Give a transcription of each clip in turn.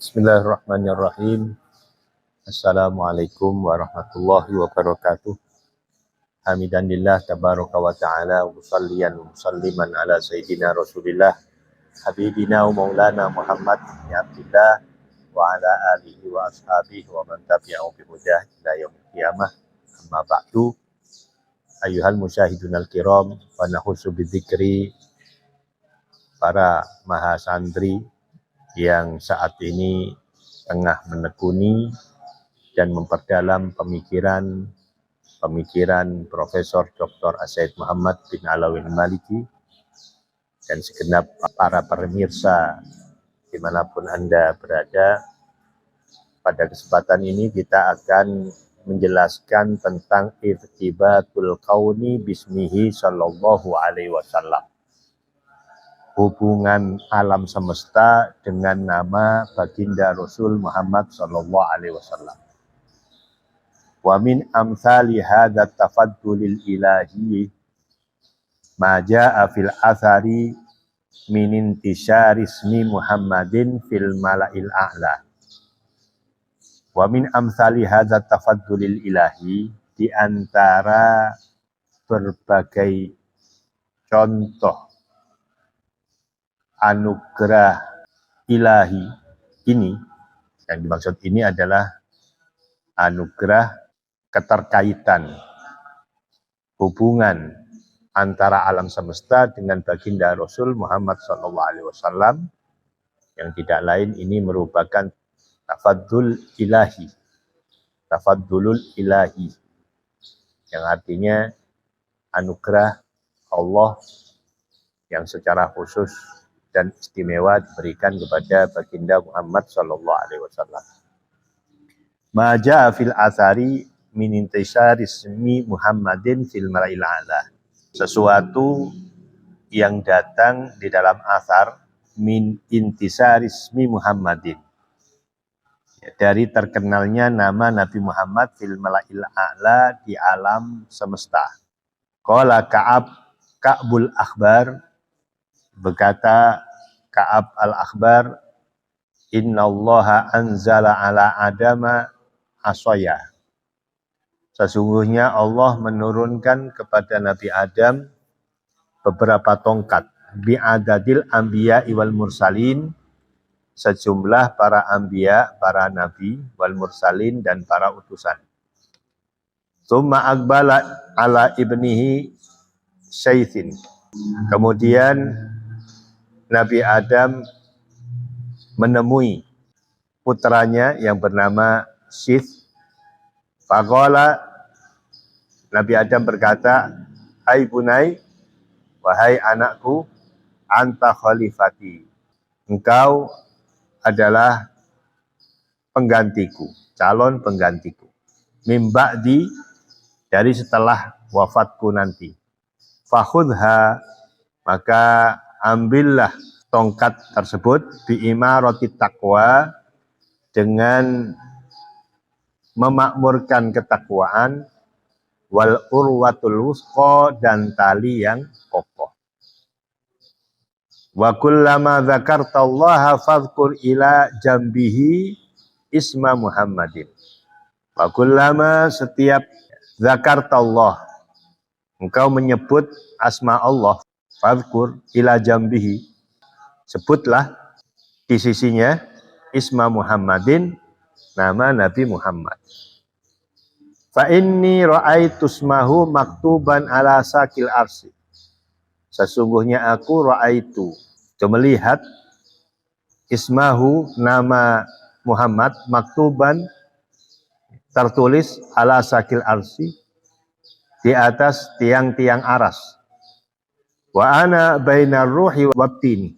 Bismillahirrahmanirrahim. Assalamualaikum warahmatullahi wabarakatuh. Hamidanillah tabaraka wa ta'ala wa musalliyan wa musalliman ala sayyidina Rasulillah habibina wa maulana Muhammad bin Abdillah wa ala alihi wa ashabihi wa man tabi'ahu bi hudah ila yaumil qiyamah. Amma ba'du. Ayyuhal musyahidun al-kiram wa nahusu bidzikri para mahasantri yang saat ini tengah menekuni dan memperdalam pemikiran Profesor Dr. Asy Muhammad bin Alauddin Maliki dan segenap para pemirsa dimanapun Anda berada. Pada kesempatan ini kita akan menjelaskan tentang irtibatul kauni bismihi sallallahu alaihi wasallam. Hubungan alam semesta dengan nama baginda Rasul Muhammad sallallahu alaihi wasallam. Wa min amsali hadza tafaddulil ilahi ma jaa fil athari min intishari ismi Muhammadin fil mala'il a'la. Wa min amsali hadza tafaddulil ilahi, di antara berbagai contoh anugerah ilahi ini, yang dimaksud ini adalah anugerah keterkaitan hubungan antara alam semesta dengan baginda Rasul Muhammad SAW, yang tidak lain ini merupakan tafaddulul ilahi, yang artinya anugerah Allah yang secara khusus dan istimewa diberikan kepada baginda Muhammad sallallahu alaihi wasallam. Ma jaa fil athari min intishari ismi Muhammadin fil mala'il a'la. Sesuatu yang datang di dalam athar min intishari ismi Muhammadin, dari terkenalnya nama Nabi Muhammad fil mala'il a'la, di alam semesta. Qala Ka'bul Akhbar, berkata Ka'ab al-Akhbar, innallaha anzala ala adama asaya. Sesungguhnya Allah menurunkan kepada Nabi Adam beberapa tongkat, bi'adadil anbiya wal mursalin, sejumlah para anbiya, para nabi, wal mursalin, dan para utusan. Tsumma aqbala ala ibnihi Syaitin. Kemudian Nabi Adam menemui putranya yang bernama Syith. Faqala, Nabi Adam berkata, hai bunai, wahai anakku, anta khalifati, engkau adalah penggantiku, calon penggantiku. Mim ba'di, dari setelah wafatku nanti. Fakhudha, maka ambillah tongkat tersebut, bi'imarati taqwa, dengan memakmurkan ketakwaan, wal urwatul wusqa, dan tali yang kokoh. Wa kullama dzakartallaha fadhkur ila jambihi isma Muhammadin. Wa kullama, setiap dzakartallah, engkau menyebut asma Allah, fadhkur ila jambihi, sebutlah di sisinya isma Muhammadin, nama Nabi Muhammad. Fa inni ra'aitusmahu maktuban ala sakil arsi. Sesungguhnya aku ra'aitu, melihat, ismahu, nama Muhammad, maktuban, tertulis, ala sakil arsi, di atas tiang-tiang aras. Wa ana bainar ruhi wabtini,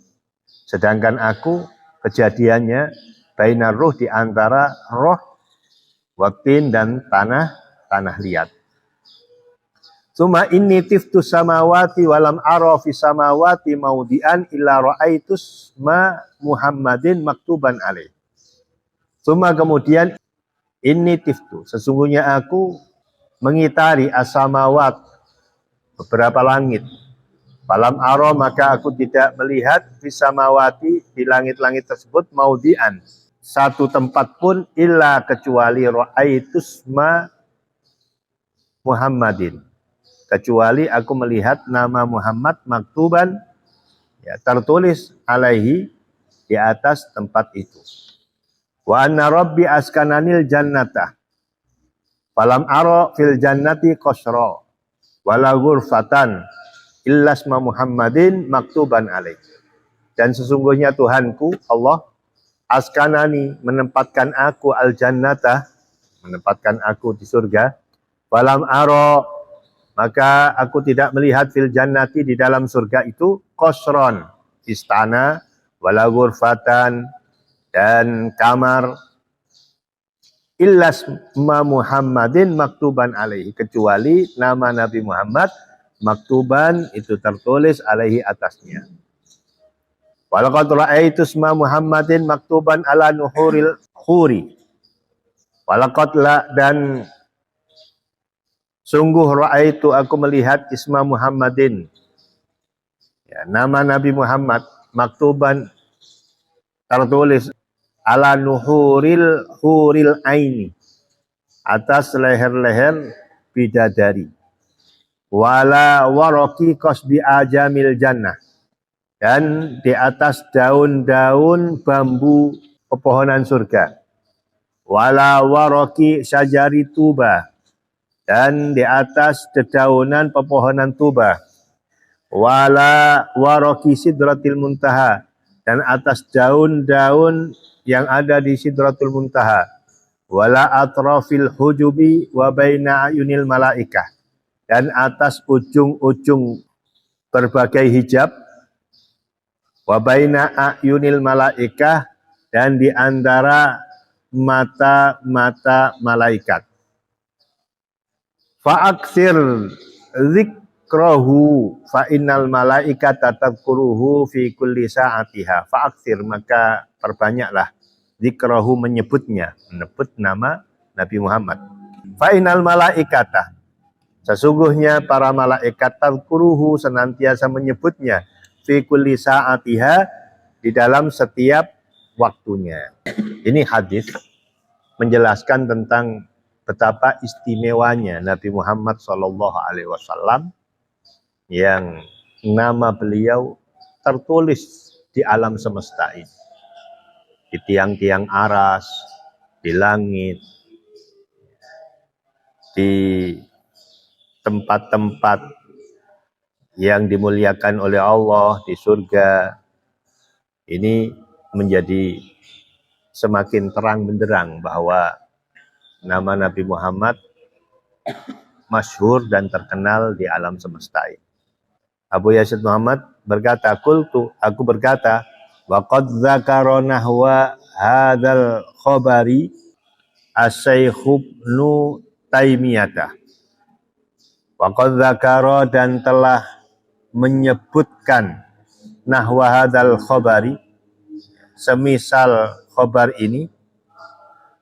sedangkan aku kejadiannya bainar ruh, di antara roh, wabtin, dan tanah liat. Suma inni tiftu samawati walam ara fi samawati maudian illa ra'aitus ma Muhammadin maktuban alaih. Suma, kemudian, inni tiftu, sesungguhnya aku mengitari as-samawat, beberapa langit. Falam ara, maka aku tidak melihat, fi samawati, di langit-langit tersebut, maudian, satu tempat pun illa kecuali ra'aitusma Muhammadin, kecuali aku melihat nama Muhammad maktuban, ya, tertulis alaihi, di atas tempat itu. Wa anna rabbi askananil jannata falam ara fil jannati qasra wala ghurfatan illa isma Muhammadin maktuban alaihi. Dan sesungguhnya Tuhanku Allah askanani, menempatkan aku al jannata, menempatkan aku di surga. Falam ara, maka aku tidak melihat fil jannati, di dalam surga itu, qasron, istana, wala ghurfatan, dan kamar, illas ma Muhammadin maktuban alaihi, kecuali nama Nabi Muhammad maktuban, itu tertulis alaihi, atasnya. Walaqad ra'aitu isma Muhammadin maktuban ala nuhuril khuri. Walaqad la, dan sungguh ra'aitu, aku melihat, isma Muhammadin, ya, nama Nabi Muhammad, maktuban, tertulis ala nuhuril huril aini, atas leher-leher bidadari. Wala waraki qasbi ajamil jannah, dan di atas daun-daun bambu pepohonan surga. Wala waraki syajari tuba, dan di atas dedaunan pepohonan tuba. Wala waraki sidratil muntaha, dan atas daun-daun yang ada di sidratul muntaha. Wala atrafil hujubi wa baina ayunil malaikah, dan atas ujung-ujung berbagai hijab, wa baina ayunil malaikah, dan di antara mata-mata malaikat. Fa'aksir zikrahu fa innal malaikata tadhkuruhu fi kulli sa'atiha. Fa'aksir, maka perbanyaklah, zikrahu, menyebutnya, menyebut nama Nabi Muhammad. Fa innal malaikata, sesungguhnya para malaikat, tadhkuruhu, senantiasa menyebutnya, fi kulli sa'atiha, di dalam setiap waktunya. Ini hadis menjelaskan tentang betapa istimewanya Nabi Muhammad SAW, yang nama beliau tertulis di alam semesta ini, di tiang-tiang aras, di langit, di tempat-tempat yang dimuliakan oleh Allah, di surga. Ini menjadi semakin terang benderang bahwa nama Nabi Muhammad masyhur dan terkenal di alam semesta ini. Abu Yazid Muhammad berkata, qultu, aku berkata, wa qad dzakara nahwa hadzal khabari as-Syaikh Ibnu Taimiyah. Wa qad dzakara, dan telah menyebutkan, nahwa hadzal khabari, semisal khabar ini.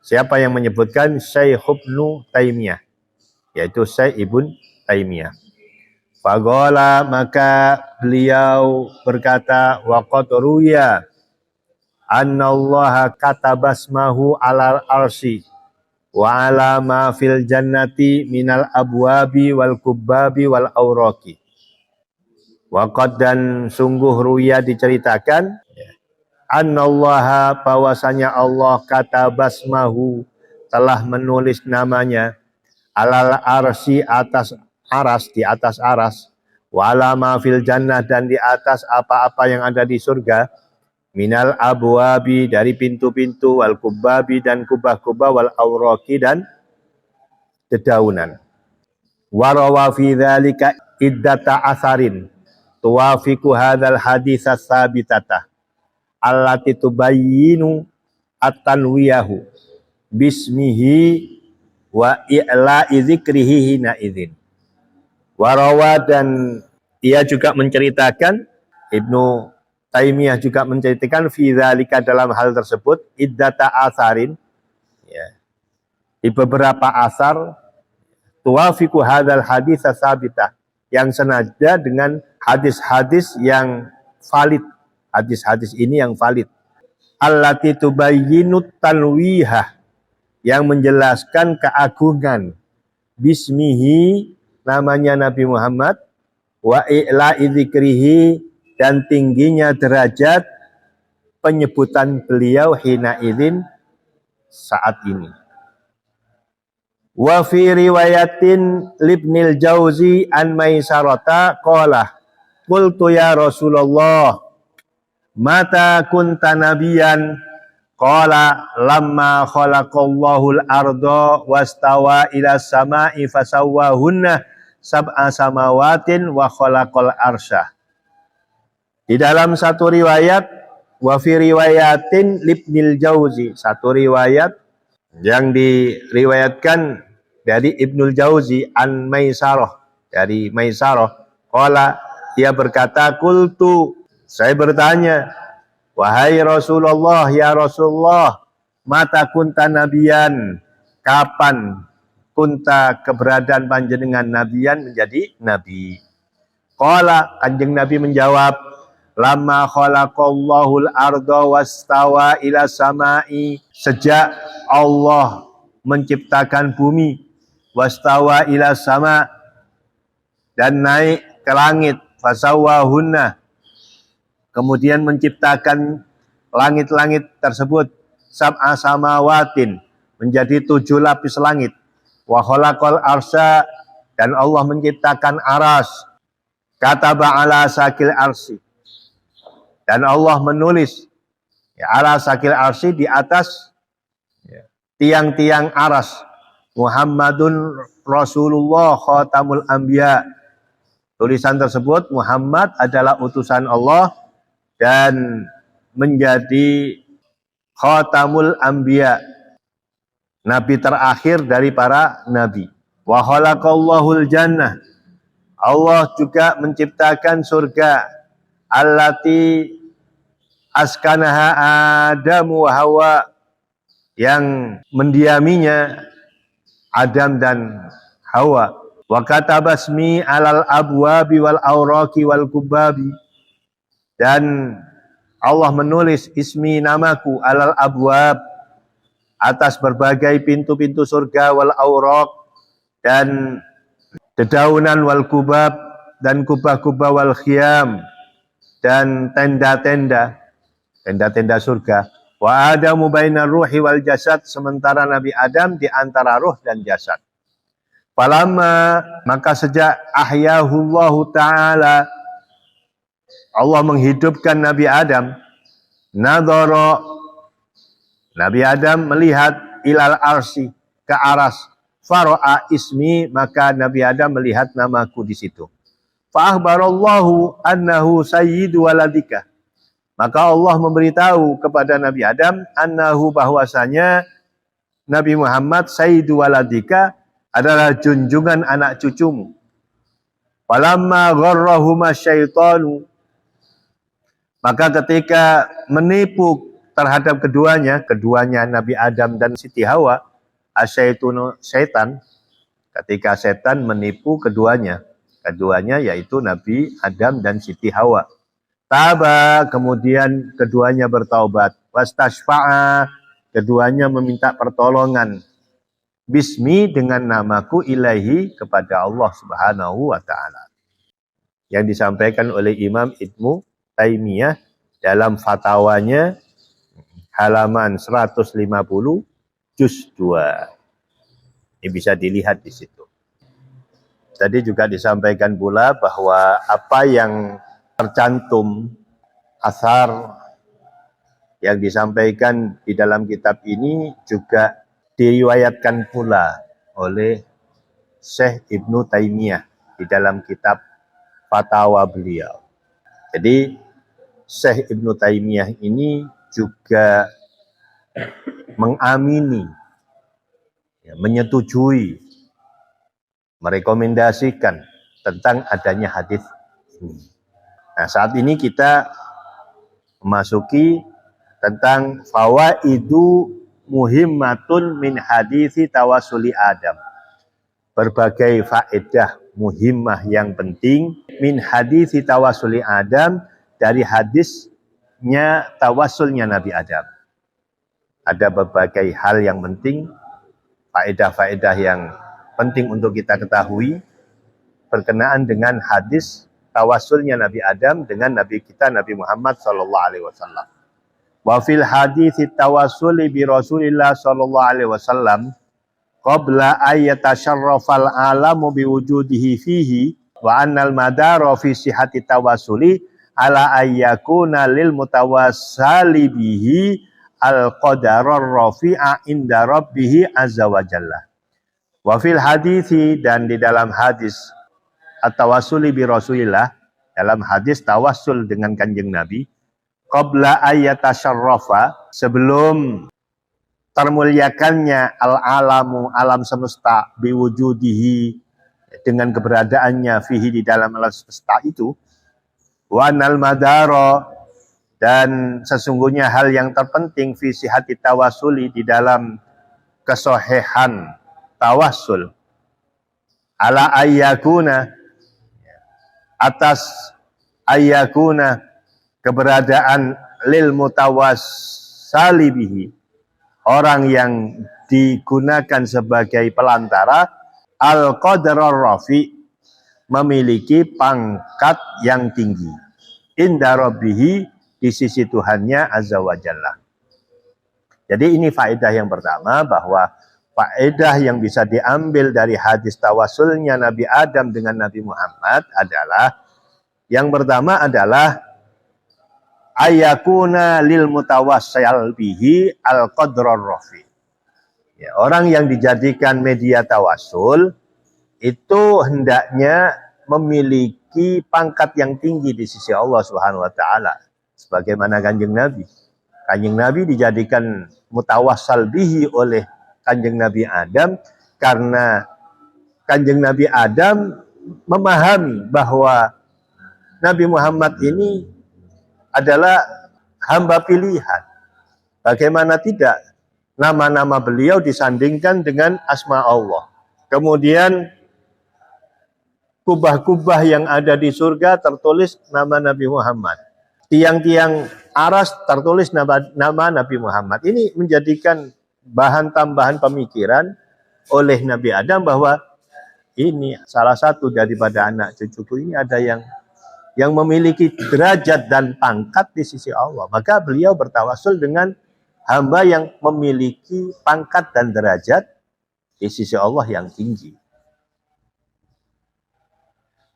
Siapa yang menyebutkan? Syekh Ibnu Taimiyah, yaitu Syekh Ibnu Taimiyah. Faqala, maka beliau berkata, wa qad ruya annallaha katabasmahu alal arsy wa ala ma fil jannati minal abwabi wal kubbabi wal awraqi. Wa qad, dan sungguh, ruya, diceritakan, annallaha, bahwasanya Allah, kata basmahu, telah menulis namanya, alal arsy, atas aras, di atas aras, wa ala ma fil jannah, dan di atas apa-apa yang ada di surga, minal abwabi, dari pintu-pintu, wal kubbabi, dan kubah-kubah, wal awraqi, dan dedaunan. Wa rawa fi dzalika iddata asarin tuwafiqu hadzal hadits as-sabitata allati tubayyinu at-tanwiyahu bismihi wa i'la'i dzikrihi hina idzin. Warawa, dan ia juga menceritakan, Ibnu Taimiyah juga menceritakan, fi dzalika, dalam hal tersebut, iddata asarin, ya, di beberapa asar, tuwafiqu hadzal hadits as-sabitah, yang senada dengan hadis-hadis yang valid. Hadis-hadis ini yang valid. allati tubayyinut tanwihah, yang menjelaskan keagungan bismihi, namanya Nabi Muhammad, wa i'la'i dzikrihi, dan tingginya derajat penyebutan beliau hina idzin, saat ini. Wa fi riwayatin libnil Jauzi an Maisarata qala qultu ya Rasulullah mata kunta nabiyan qala lamma khalaqallahu al-arda wastawa ila samai fasawwahunna sab'a samawatin wa khalaqal arsya. Di dalam satu riwayat, wa fi riwayatin libnil Jauzi, satu riwayat yang diriwayatkan dari Ibnul Jauzi an Maisarah, dari Maisarah, qala, dia berkata, qultu, saya bertanya, wahai Rasulullah, ya Rasulullah, mata kunta nabiyan, kapan kunta keberadaan panjenengan nabiyan, menjadi nabi. Qala, kanjeng Nabi menjawab, lama khalaqallahu al-arda wastawa ila samai, sejak Allah menciptakan bumi, wastawa ila sama, dan naik ke langit, fasawwahunna, kemudian menciptakan langit-langit tersebut, sab'a samawatin, menjadi 7 lapis langit, wa khalaqal arsya, dan Allah menciptakan aras, kataba ala sakil arsi, dan Allah menulis ya, ala sakil arsi, di atas ya, tiang-tiang aras, Muhammadun Rasulullah khatamul anbiya. Tulisan tersebut, Muhammad adalah utusan Allah dan menjadi khatamul anbiya, nabi terakhir dari para nabi. Wa khalaqallahul jannah, Allah juga menciptakan surga, allati askanaha Adamu wa Hawa, yang mendiaminya Adam dan Hawa. Wa katabasmi alal abwabi wal auraki wal kubabi, dan Allah menulis ismi, namaku, alal abwab, atas berbagai pintu-pintu surga, wal auraq, dan dedaunan, wal kubab, dan kubah-kubah, wal khiyam, dan tenda-tenda surga. Wa Adamu bainar ruhi wal jasad, sementara Nabi Adam di antara ruh dan jasad. Falamma, maka sejak ahyahullahu ta'ala, Allah menghidupkan Nabi Adam, nadhara, Nabi Adam melihat ilal arsi, ke aras, fara'a ismi, maka Nabi Adam melihat namaku di situ. Fa akhbarallahu annahu sayyidu waladika, maka Allah memberitahu kepada Nabi Adam, annahu, bahwasanya Nabi Muhammad sayyidu waladika, adalah junjungan anak cucumu. Falamma gharrahuma syaitanu, maka ketika menipu terhadap keduanya Nabi Adam dan Siti Hawa, asyaitunu, setan, ketika setan menipu keduanya yaitu Nabi Adam dan Siti Hawa. Taba, kemudian keduanya bertaubat. Wastashfa'a, keduanya meminta pertolongan. Bismi, dengan namaku, ilahi, kepada Allah Subhanahu wa ta'ala. Yang disampaikan oleh Imam Ibnu Taimiyah dalam fatwanya halaman 150 juz 2. Ini bisa dilihat di situ. Tadi juga disampaikan pula bahwa apa yang tercantum asar yang disampaikan di dalam kitab ini juga diriwayatkan pula oleh Syekh Ibnu Taimiyah di dalam kitab fatwa beliau. Jadi Syekh Ibnu Taimiyah ini juga mengamini, menyetujui, merekomendasikan tentang adanya hadis ini. Nah, saat ini kita memasuki tentang fawaidu muhimmatun min hadisi tawasuli Adam. Berbagai faedah muhimmah yang penting min hadisi tawasuli Adam, dari hadis pentingnya tawasulnya Nabi Adam. Ada berbagai hal yang penting, faedah-faedah yang penting untuk kita ketahui berkenaan dengan hadis tawasulnya Nabi Adam dengan Nabi kita Nabi Muhammad sallallahu alaihi wasallam. Wa fil hadits tawassuli bi Rasulillah sallallahu alaihi wasallam qabla ayyatasharrafal alamu bi wujudihi fihi wa annal madara fi sihhati tawassuli ala ayyakuna lil mutawassali bihi al qadarar rafi'a inda rabbih azza wa jalla. Wa fil hadithi, dan di dalam hadis at-tawassuli bi Rasulillah, dalam hadis tawassul dengan Kanjeng Nabi, qabla ayyatasharrafa, sebelum termuliakannya al-alamu, alam semesta, biwujudihi, dengan keberadaannya, fihi, di dalam alam semesta itu, wa anal madara, dan sesungguhnya hal yang terpenting, fi sihati tawasuli, di dalam kesohehan tawassul, ala ayyakuna, atas ayyakuna, keberadaan lil mutawassali bihi, orang yang digunakan sebagai pelantara, al qadrar rafi, memiliki pangkat yang tinggi, inda rabbihi, di sisi Tuhannya azza wa jalla. Jadi ini faedah yang pertama, bahwa faedah yang bisa diambil dari hadis tawasulnya Nabi Adam dengan Nabi Muhammad adalah, yang pertama adalah ayakuna lil mutawassil bihi al qadrar rafi. Ya, orang yang dijadikan media tawasul itu hendaknya memiliki pangkat yang tinggi di sisi Allah Subhanahu wa taala. Sebagaimana Kanjeng Nabi. Kanjeng Nabi dijadikan mutawassal bihi oleh Kanjeng Nabi Adam karena Kanjeng Nabi Adam memahami bahwa Nabi Muhammad ini adalah hamba pilihan. Bagaimana tidak, nama-nama beliau disandingkan dengan asma Allah. Kemudian kubah-kubah yang ada di surga tertulis nama Nabi Muhammad. Tiang-tiang aras tertulis nama Nabi Muhammad. Ini menjadikan bahan tambahan pemikiran oleh Nabi Adam bahwa ini salah satu daripada anak cucuku ini ada yang memiliki derajat dan pangkat di sisi Allah. Maka beliau bertawasul dengan hamba yang memiliki pangkat dan derajat di sisi Allah yang tinggi.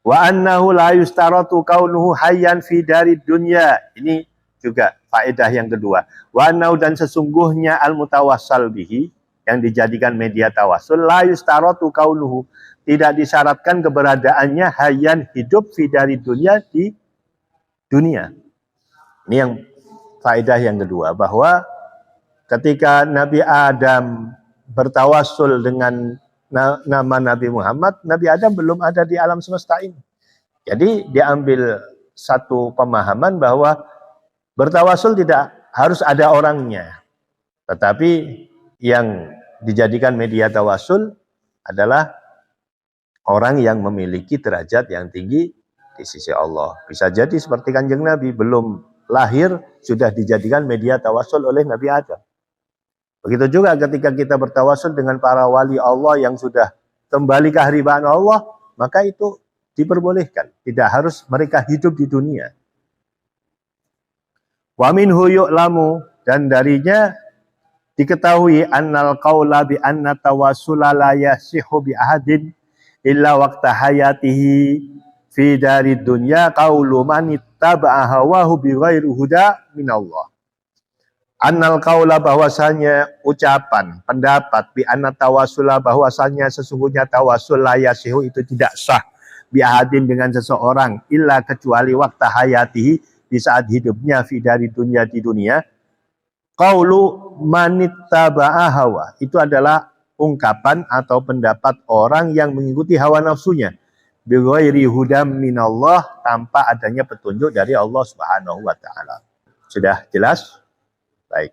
Wa annahu la yustaratu kaunuhu hayyan fi darid dunya. Ini juga faedah yang kedua. Wa annahu, dan sesungguhnya al-mutawassal bihi, yang dijadikan media tawassul, la yustaratu kaunuhu, tidak disyaratkan keberadaannya hayyan, hidup, fi darid dunya, di dunia. Ini yang faedah yang kedua, bahwa ketika Nabi Adam bertawassul dengan nama Nabi Muhammad, Nabi Adam belum ada di alam semesta ini. Jadi diambil satu pemahaman bahwa bertawasul tidak harus ada orangnya. Tetapi yang dijadikan media tawasul adalah orang yang memiliki derajat yang tinggi di sisi Allah. Bisa jadi seperti Kanjeng Nabi, belum lahir sudah dijadikan media tawasul oleh Nabi Adam. Begitu juga ketika kita bertawasul dengan para wali Allah yang sudah kembali ke keharibaan Allah, maka itu diperbolehkan. Tidak harus mereka hidup di dunia. Wa minhu yu'lamu, dan darinya diketahui annal qaula bi anna tawassula la yasihu bi ahadin illa waqta hayatihi fi darid dunya qaulu man ittaba'a hawahu bi ghairi huda minallah. Annal qaula, bahwasanya ucapan, pendapat, bi anna tawassula, bahwasanya sesungguhnya tawasul la yasihu, itu tidak sah, bi ahadin, dengan seseorang, illa, kecuali waqta hayatihi, di saat hidupnya, fi dari dunia, di dunia. Qaulu manittaba'a hawa, itu adalah ungkapan atau pendapat orang yang mengikuti hawa nafsunya, bi ghairi hudam minallah, tanpa adanya petunjuk dari Allah Subhanahu wa taala. Sudah jelas? Baik.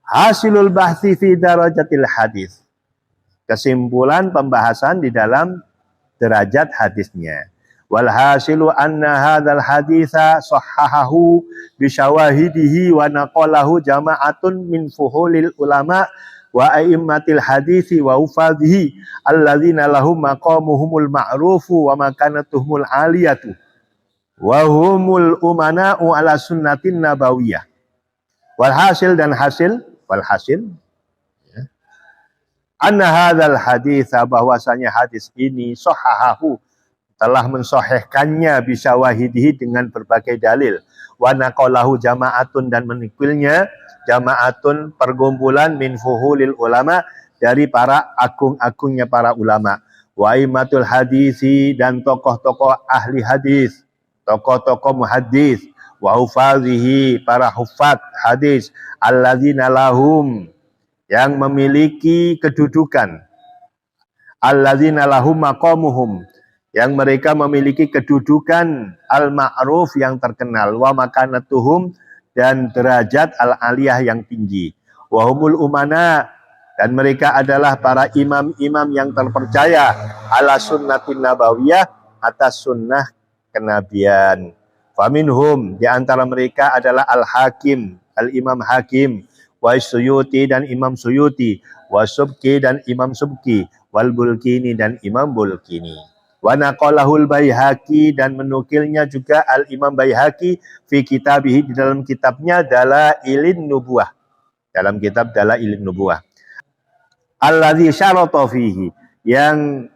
Hasilul bahthi fi darajatil hadis. Kesimpulan pembahasan di dalam derajat hadisnya. Walhasilu anna hadzal haditsa sahhahahu bi syawahidihi wa naqalahu jama'atun min fuhulil ulama wa a'immatil hadisi wa ufadhihi alladzina lahum maqamuhumul ma'rufu wa makanatuhumul aliyatu wa humul umana'u ala sunnatin nabawiyah. Walhasil dan hasil, walhasil anna hadzal haditsa, bahwasanya hadis ini sahhahahu, telah mensahihkannya bisa wahidihi dengan berbagai dalil, wa naqalahu jama'atun, dan menukilnya jama'atun perkumpulan min fuhulil ulama, dari para agung-agungnya para ulama, wa imatul hadisi, dan tokoh-tokoh ahli hadis, tokoh-tokoh muhaddis, wa hufazihi, para hufat hadis, alladzina lahum, yang memiliki kedudukan, alladzina lahum maqamuhum, yang mereka memiliki kedudukan al-ma'ruf, yang terkenal, wa makanatuhum, dan derajat al-aliyah, yang tinggi, wa humul umana, dan mereka adalah para imam-imam yang terpercaya, ala sunnatin nabawiyah, atas sunnah kenabian. Faminhum, di antara mereka adalah al-hakim, al-imam hakim, wa suyuti, dan imam suyuti, wa subki, dan imam subki, wal bulkini, dan imam bulkini. Wa naqalahul Baihaqi, dan menukilnya juga al-Imam Baihaqi fi kitabihi, di dalam kitabnya Dalailin Nubuwah, dalam kitab Dalailin Nubuwah, alladzi syarata fihi, yang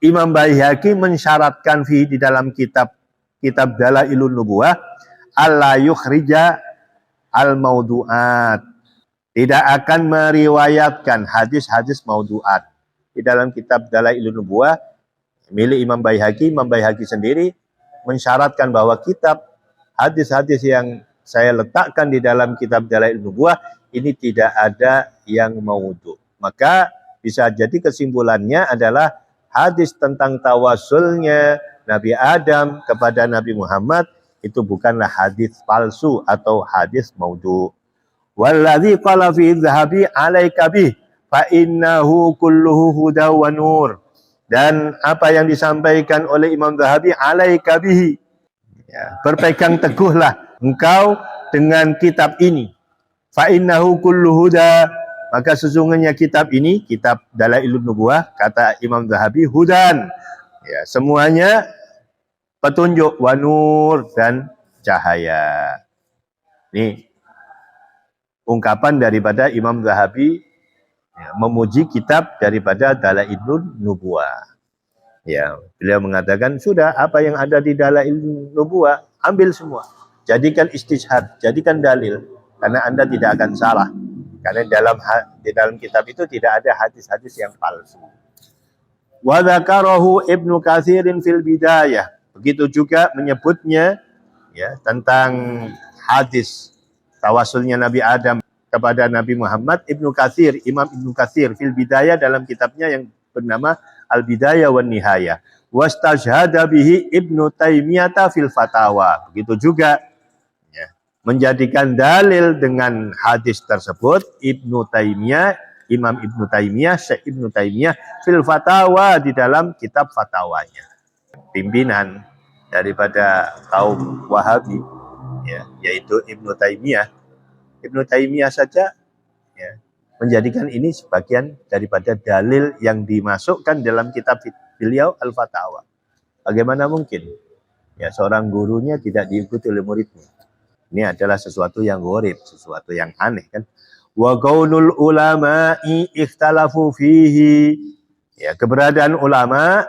Imam Baihaqi mensyaratkan fihi, di dalam kitab Dalailun Nubuwah, alla yukhrija al-maudu'at, tidak akan meriwayatkan hadis-hadis maudu'at. Di dalam kitab Dalailun Nubuwah milik Imam Baihaqi sendiri mensyaratkan bahwa kitab hadis-hadis yang saya letakkan di dalam kitab Dalailun Nubuwah ini tidak ada yang maudhu. Maka bisa jadi kesimpulannya adalah hadis tentang tawasulnya Nabi Adam kepada Nabi Muhammad itu bukanlah hadis palsu atau hadis maudhu. Walladzi qala fi dhahabi alaika bih fa innahu kulluhu huda wa nur. Dan apa yang disampaikan oleh Imam Zahabi, alaika bihi, ya, berpegang teguhlah engkau dengan kitab ini. Fa innahu kullu huda, maka sesungguhnya kitab ini, kitab Dalailun Nubuwah, kata Imam Zahabi, hudan, ya, semuanya petunjuk, wa nur, dan cahaya. Ini ungkapan daripada Imam Zahabi, ya, memuji kitab daripada Dalailun Nubuwah. Ya, beliau mengatakan sudah apa yang ada di Dalailun Nubuwah ambil semua, jadikan istishhad, jadikan dalil, karena Anda tidak akan salah. Karena di dalam kitab itu tidak ada hadis-hadis yang palsu. Wa dzakarahu Ibnu Katsirin fil Bidayah. Begitu juga menyebutnya, ya, tentang hadis tawasulnya Nabi Adam kepada Nabi Muhammad, Ibnu Katsir, Imam Ibnu Katsir fil Bidayah, dalam kitabnya yang bernama Al-Bidayah wan Nihayah. Wastashhada bihi Ibnu Taimiyah fil Fatawa. Begitu juga, ya, menjadikan dalil dengan hadis tersebut Ibnu Taimiyah, Imam Ibnu Taimiyah, Syekh Ibnu Taimiyah fil Fatawa, di dalam kitab fatwanya. Pimpinan daripada kaum Wahabi, ya, yaitu Ibnu Taimiyah. Ibnu Taimiyah saja, ya, menjadikan ini sebagian daripada dalil yang dimasukkan dalam kitab beliau Al-Fatawa. Bagaimana mungkin, ya, seorang gurunya tidak diikuti oleh muridnya? Ini adalah sesuatu yang gharib, sesuatu yang aneh, kan? Wa qaulul ulama'i ikhtalafu fihi, ya, keberadaan ulama,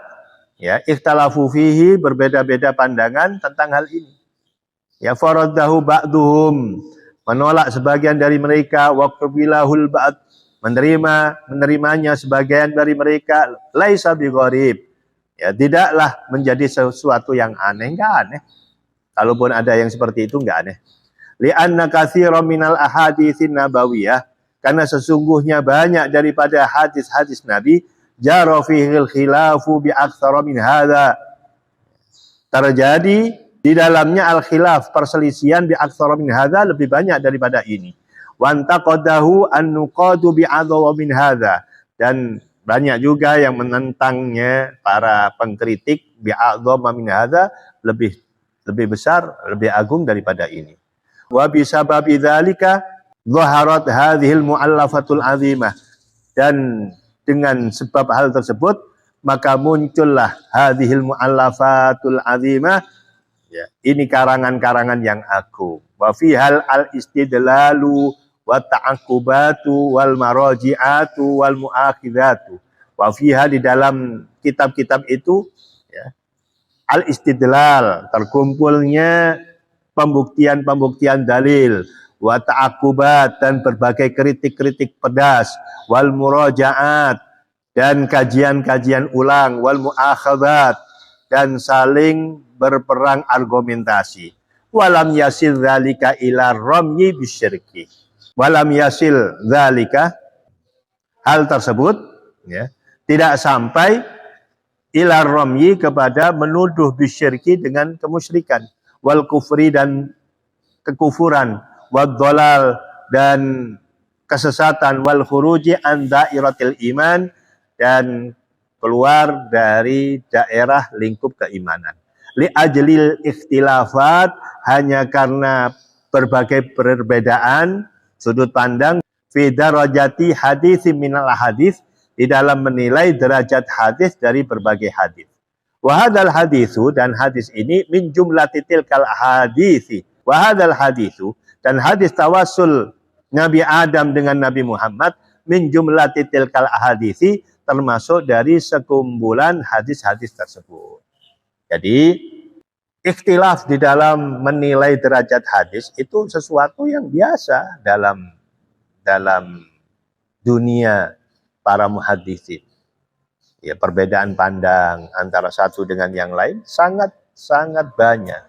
ya, ikhtalafu fihi, berbeda-beda pandangan tentang hal ini. Ya, faraddahu ba'duhum, menolak sebagian dari mereka, waqbilahul ba'd, menerimanya sebagian dari mereka, laisa bigharib, ya, tidaklah menjadi sesuatu yang aneh, enggak aneh. Kalaupun ada yang seperti itu enggak aneh. Li'anna katsiran minal ahaditsin nabawiyah, karena sesungguhnya banyak daripada hadis-hadis Nabi, jara fihil khilafu bi aktsara min hadza, terjadi di dalamnya al-khilaf, perselisihan, bi aktsara min hadza, lebih banyak daripada ini. Wa antaqadahu an nuqadu bi adwa min hadza, dan Banyak juga yang menentangnya, para pengkritik, bi'adzama min hadza, lebih besar, lebih agung daripada ini. Wa bisababi dzalika dhaharat hadhil mu'allafatul azimah. Dan dengan sebab hal tersebut, maka muncullah hadhil mu'allafatul azimah. Ya, ini karangan-karangan yang agung. Wa fihal al-istidlalu wa ta'aqubatu wal maraji'atu wal mu'akhidatu. Wa fiha, di dalam kitab-kitab itu, ya, al-istidlal, terkumpulnya pembuktian-pembuktian dalil, wa ta'aqubat, dan berbagai kritik-kritik pedas, wal murajaat, dan kajian-kajian ulang, wal mu'akhadat, dan saling berperang argumentasi. Walam yasil dzalika ila ramyi bisyirki. Walam yasil dzalika, hal tersebut, ya, tidak sampai ila ramyi, kepada menuduh bisyirki, dengan kemusyrikan, wal kufri, dan kekufuran, wad dhalal, dan kesesatan, wal khuruji an dairatil iman, dan keluar dari daerah lingkup keimanan. Li ajlil ikhtilafat, hanya karena berbagai perbedaan sudut pandang, fi darajati hadits minal hadis, di dalam menilai derajat hadis dari berbagai hadis. Wa hadzal hadisu, dan hadis ini, min jumlati tilkal hadisi. Wa hadzal hadisu, dan hadis tawassul Nabi Adam dengan Nabi Muhammad, min jumlati tilkal hadisi, termasuk dari sekumpulan hadis-hadis tersebut. Jadi ikhtilaf di dalam menilai derajat hadis itu sesuatu yang biasa dalam dunia para muhaddisin. Ya, perbedaan pandang antara satu dengan yang lain sangat banyak.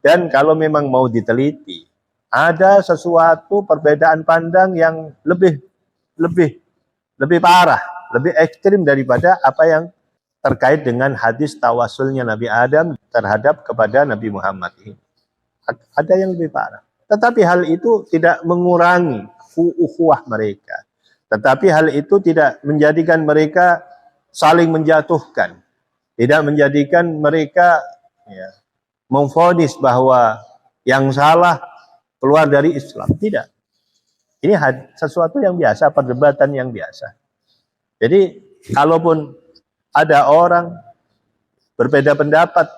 Dan kalau memang mau diteliti, ada sesuatu perbedaan pandang yang lebih parah, lebih ekstrim daripada apa yang terkait dengan hadis tawasulnya Nabi Adam terhadap kepada Nabi Muhammad ini. Ada yang lebih parah. Tetapi hal itu tidak mengurangi ukhuwah mereka. Tetapi hal itu tidak menjadikan mereka saling menjatuhkan. Tidak menjadikan mereka, ya, memvonis bahwa yang salah keluar dari Islam. Tidak. Ini sesuatu yang biasa, perdebatan yang biasa. Jadi kalaupun ada orang berbeda pendapat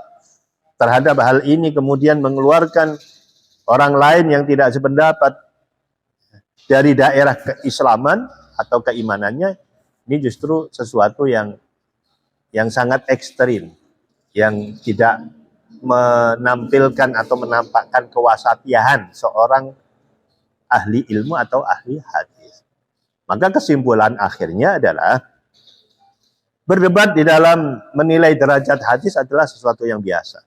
terhadap hal ini, kemudian mengeluarkan orang lain yang tidak sependapat dari daerah keislaman atau keimanannya, ini justru sesuatu yang sangat ekstrim, yang tidak menampilkan atau menampakkan kewasatiahan seorang ahli ilmu atau ahli hadis. Maka kesimpulan akhirnya adalah berdebat di dalam menilai derajat hadis adalah sesuatu yang biasa.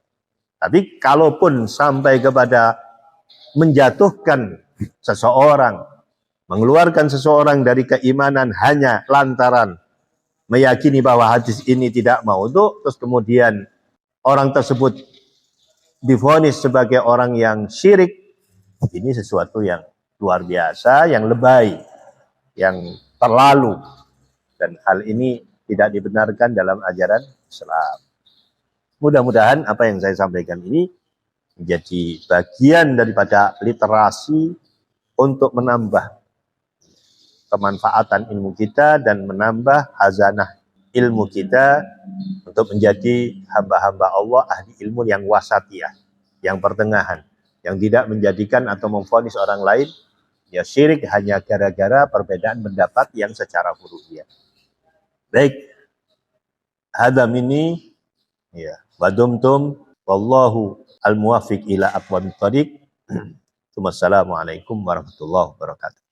Tapi kalaupun sampai kepada menjatuhkan seseorang, mengeluarkan seseorang dari keimanan hanya lantaran meyakini bahwa hadis ini tidak maudhu, terus kemudian orang tersebut divonis sebagai orang yang syirik, ini sesuatu yang luar biasa, yang lebay, yang terlalu. Dan hal ini tidak dibenarkan dalam ajaran Islam. Mudah-mudahan apa yang saya sampaikan ini menjadi bagian daripada literasi untuk menambah kemanfaatan ilmu kita dan menambah hazanah ilmu kita untuk menjadi hamba-hamba Allah, ahli ilmu yang wasatiyah, yang pertengahan, yang tidak menjadikan atau memvonis orang lain ya syirik hanya gara-gara perbedaan pendapat yang secara furu'iyah. Baik, hadza minni, ya, wadumtum wallahu al-muwaffiq ila aqwamit thoriq. Wassalamualaikum warahmatullahi wabarakatuh.